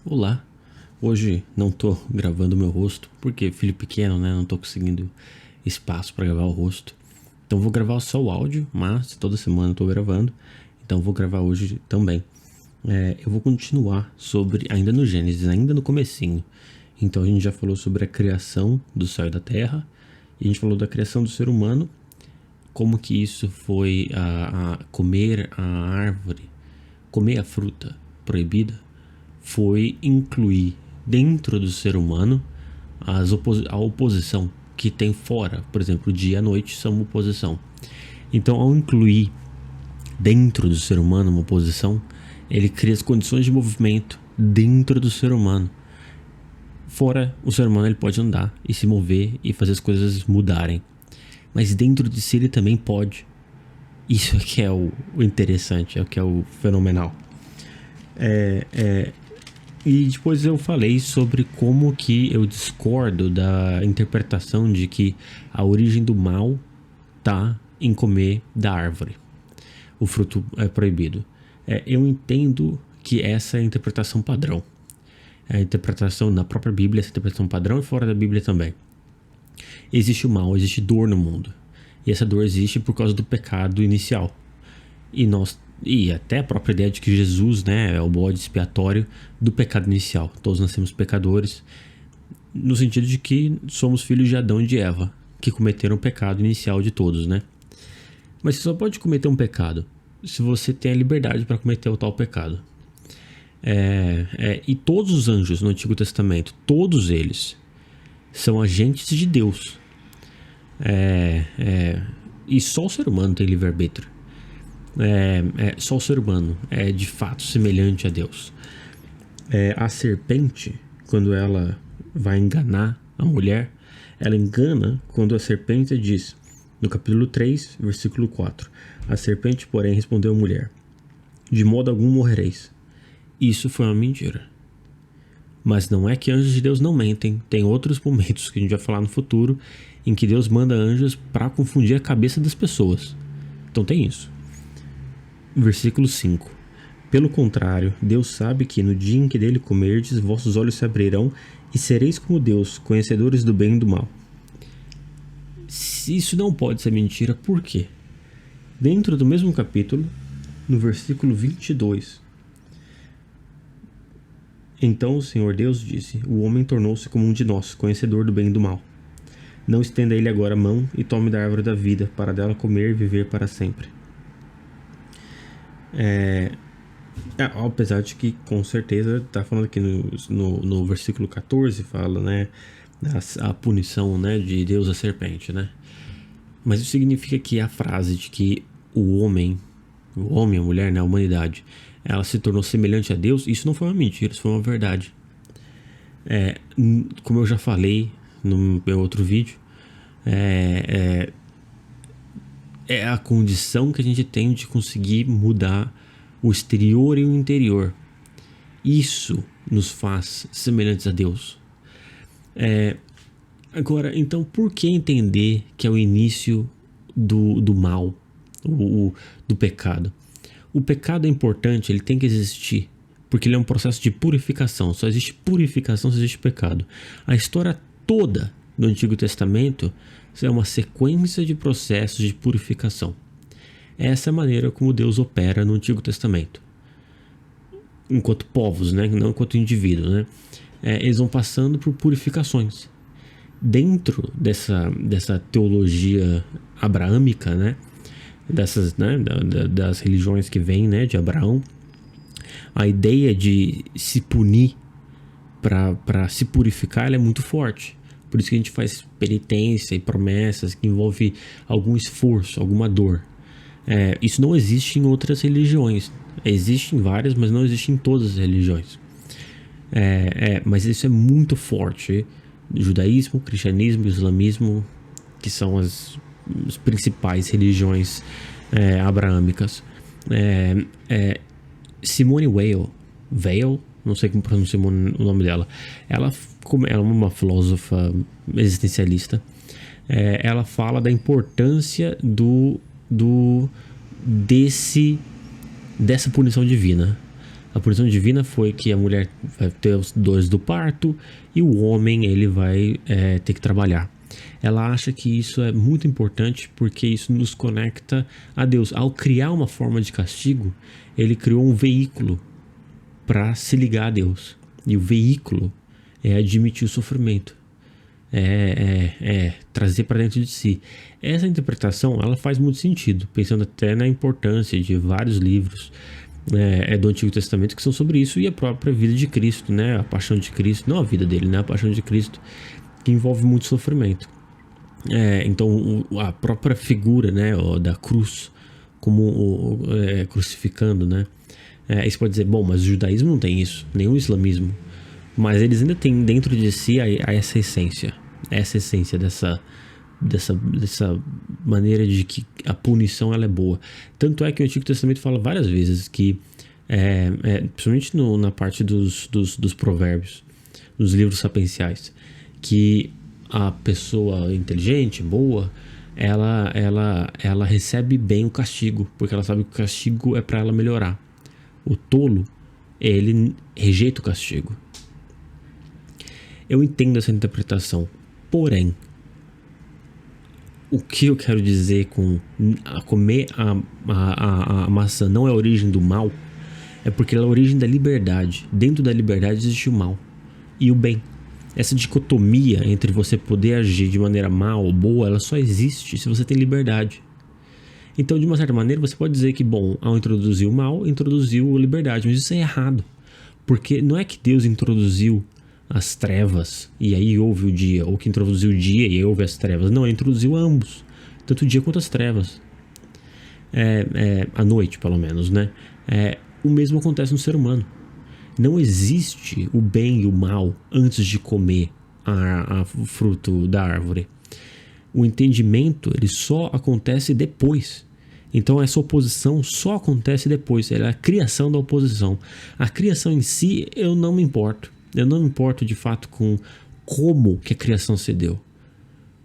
Olá, hoje não tô gravando meu rosto, porque filho pequeno, né, não tô conseguindo espaço para gravar o rosto. Então vou gravar só o áudio, mas toda semana eu tô gravando, então vou gravar hoje também. Eu vou continuar ainda no Gênesis, ainda no comecinho. Então a gente já falou sobre a criação do céu e da terra, e a gente falou da criação do ser humano, como que isso foi a comer a árvore, comer a fruta proibida, foi incluir dentro do ser humano a oposição que tem fora. Por exemplo, o dia e a noite são uma oposição. Então, ao incluir dentro do ser humano uma oposição, ele cria as condições de movimento dentro do ser humano. Fora, o ser humano ele pode andar e se mover e fazer as coisas mudarem. Mas dentro de si ele também pode. Isso é que é o interessante, é o que é o fenomenal. E depois eu falei sobre como que eu discordo da interpretação de que a origem do mal tá em comer da árvore. O fruto é proibido. Eu entendo que essa é a interpretação padrão. É a interpretação na própria Bíblia, essa interpretação padrão e fora da Bíblia também. Existe o mal, existe dor no mundo. E essa dor existe por causa do pecado inicial. E até a própria ideia de que Jesus, né, é o bode expiatório do pecado inicial. Todos nascemos pecadores, no sentido de que somos filhos de Adão e de Eva, que cometeram o pecado inicial de todos, né? Mas você só pode cometer um pecado se você tem a liberdade para cometer o tal pecado. E todos os anjos no Antigo Testamento, todos eles, são agentes de Deus. E só o ser humano tem livre-arbítrio. Só o ser humano é de fato semelhante a Deus. A serpente, quando ela vai enganar a mulher, ela engana quando a serpente diz, no capítulo 3, versículo 4: a serpente, porém, respondeu à mulher: de modo algum morrereis. Isso foi uma mentira. Mas não é que anjos de Deus não mentem. Tem outros momentos que a gente vai falar no futuro em que Deus manda anjos para confundir a cabeça das pessoas. Então tem isso. Versículo 5: pelo contrário, Deus sabe que no dia em que dele comerdes, vossos olhos se abrirão e sereis como Deus, conhecedores do bem e do mal. Isso não pode ser mentira, por quê? Dentro do mesmo capítulo, no versículo 22, então o Senhor Deus disse: o homem tornou-se como um de nós, conhecedor do bem e do mal. Não estenda a ele agora a mão e tome da árvore da vida, para dela comer e viver para sempre. Apesar de que com certeza está falando aqui no versículo 14, fala, né, a punição, né, de Deus à serpente, né? Mas isso significa que a frase de que o homem, a mulher, né, a humanidade, ela se tornou semelhante a Deus, isso não foi uma mentira, isso foi uma verdade. Como eu já falei no meu outro vídeo, é a condição que a gente tem de conseguir mudar o exterior e o interior. Isso nos faz semelhantes a Deus. Agora, então, por que entender que é o início do mal, do pecado? O pecado é importante, ele tem que existir, porque ele é um processo de purificação. Só existe purificação se existe pecado. A história toda do Antigo Testamento é uma sequência de processos de purificação. Essa é a maneira como Deus opera no Antigo Testamento. Enquanto povos, né? Não enquanto indivíduos, né? Eles vão passando por purificações. Dentro dessa teologia abraâmica, né? Das religiões que vêm, né, de Abraão, a ideia de se punir para se purificar, ela é muito forte. Por isso que a gente faz penitência e promessas que envolve algum esforço, alguma dor. Isso não existe em outras religiões. Existe em várias, mas não existe em todas as religiões. Mas isso é muito forte. Judaísmo, cristianismo, islamismo, que são as principais religiões abraâmicas. Simone Weil, não sei como pronunciar o nome dela. Ela é uma filósofa existencialista. Ela fala da importância dessa punição divina. A punição divina foi que a mulher vai ter os dores do parto e o homem ele vai ter que trabalhar. Ela acha que isso é muito importante porque isso nos conecta a Deus. Ao criar uma forma de castigo, ele criou um veículo para se ligar a Deus. E o veículo é admitir o sofrimento. Trazer para dentro de si. Essa interpretação ela faz muito sentido, pensando até na importância de vários livros do Antigo Testamento que são sobre isso, e a própria vida de Cristo, né? A paixão de Cristo, não a vida dele, né? A paixão de Cristo, que envolve muito sofrimento. Então a própria figura, né, da cruz, como crucificando, né? Isso pode dizer, bom, mas o judaísmo não tem isso, nem o islamismo. Mas eles ainda têm dentro de si essa essência dessa maneira de que a punição ela é boa. Tanto é que o Antigo Testamento fala várias vezes que, principalmente na parte dos provérbios, nos livros sapienciais, que a pessoa inteligente, boa, ela recebe bem o castigo, porque ela sabe que o castigo é para ela melhorar. O tolo, ele rejeita o castigo. Eu entendo essa interpretação, porém, o que eu quero dizer com comer a maçã não é a origem do mal, é porque ela é a origem da liberdade. Dentro da liberdade existe o mal e o bem. Essa dicotomia entre você poder agir de maneira mal ou boa, ela só existe se você tem liberdade. Então, de uma certa maneira, você pode dizer que, bom, ao introduzir o mal, introduziu a liberdade, mas isso é errado. Porque não é que Deus introduziu as trevas e aí houve o dia, ou que introduziu o dia e aí houve as trevas. Não, ele introduziu ambos, tanto o dia quanto as trevas. A noite, pelo menos, né? O mesmo acontece no ser humano. Não existe o bem e o mal antes de comer o fruto da árvore. O entendimento ele só acontece depois. Então essa oposição só acontece depois. É a criação da oposição. A criação em si eu não me importo. Eu não me importo de fato com como que a criação se deu.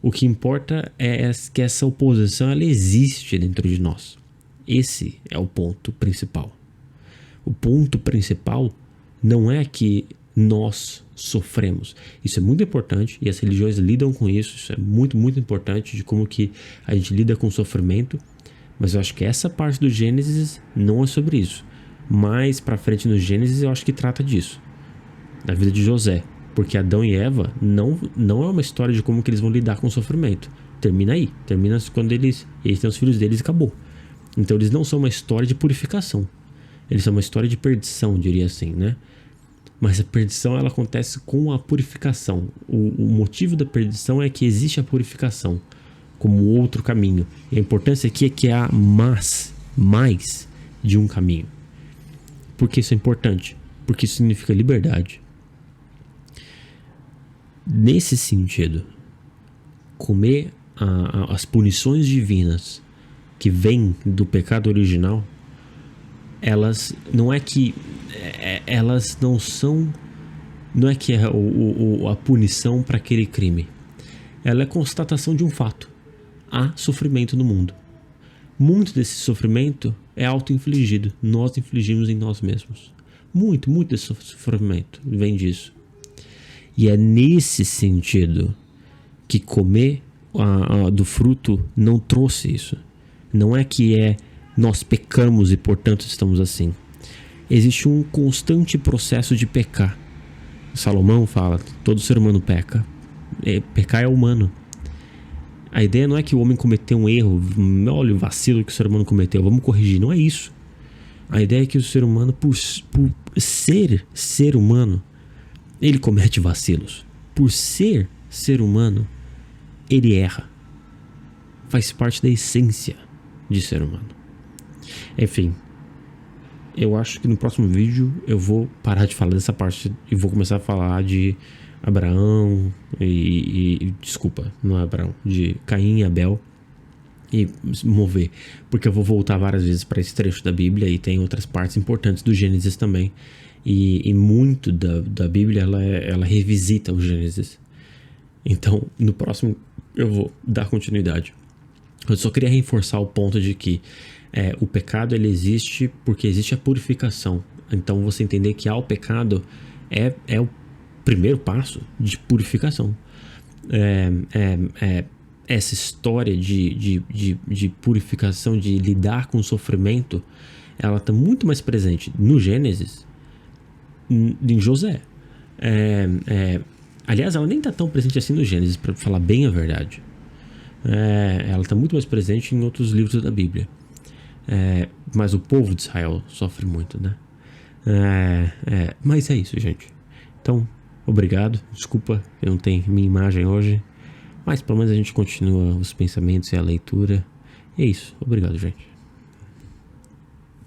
O que importa é que essa oposição ela existe dentro de nós. Esse é o ponto principal. O ponto principal não é que nós sofremos. Isso é muito importante e as religiões lidam com isso. Isso é muito, muito importante de como que a gente lida com o sofrimento. Mas eu acho que essa parte do Gênesis não é sobre isso. Mais pra frente no Gênesis eu acho que trata disso. Da vida de José. Porque Adão e Eva não é uma história de como que eles vão lidar com o sofrimento. Termina aí. Termina quando eles têm os filhos deles e acabou. Então eles não são uma história de purificação. Eles são uma história de perdição, diria assim, né? Mas a perdição ela acontece com a purificação. O motivo da perdição é que existe a purificação como outro caminho. E a importância aqui é que há mais de um caminho. Por que isso é importante? Porque isso significa liberdade. Nesse sentido, comer as punições divinas que vêm do pecado original, elas não é que elas não são, não é que é a punição para aquele crime. Ela é constatação de um fato. Há sofrimento no mundo. Muito desse sofrimento é auto-infligido. Nós infligimos em nós mesmos. Muito desse sofrimento vem disso. E é nesse sentido que comer do fruto não trouxe isso. Não é que nós pecamos e portanto estamos assim. Existe um constante processo de pecar. Salomão fala, todo ser humano peca. Pecar é humano. A ideia não é que o homem cometeu um erro, olha o vacilo que o ser humano cometeu, vamos corrigir, não é isso. A ideia é que o ser humano, por ser humano, ele comete vacilos. Por ser humano, ele erra. Faz parte da essência de ser humano. Enfim, eu acho que no próximo vídeo eu vou parar de falar dessa parte e vou começar a falar de Abraão desculpa, não é Abraão, de Caim e Abel e mover, porque eu vou voltar várias vezes para esse trecho da Bíblia e tem outras partes importantes do Gênesis também e muito da Bíblia ela revisita o Gênesis. Então no próximo eu vou dar continuidade. Eu só queria reforçar o ponto de que O pecado ele existe porque existe a purificação. Então você entender que o pecado é o primeiro passo de purificação. Essa história de purificação, de lidar com o sofrimento, ela está muito mais presente no Gênesis, em José. Aliás, ela nem está tão presente assim no Gênesis, para falar bem a verdade. Ela está muito mais presente em outros livros da Bíblia. Mas o povo de Israel sofre muito, né? Mas é isso, gente. Então, obrigado. Desculpa, eu não tenho minha imagem hoje. Mas pelo menos a gente continua os pensamentos e a leitura. É isso. Obrigado, gente.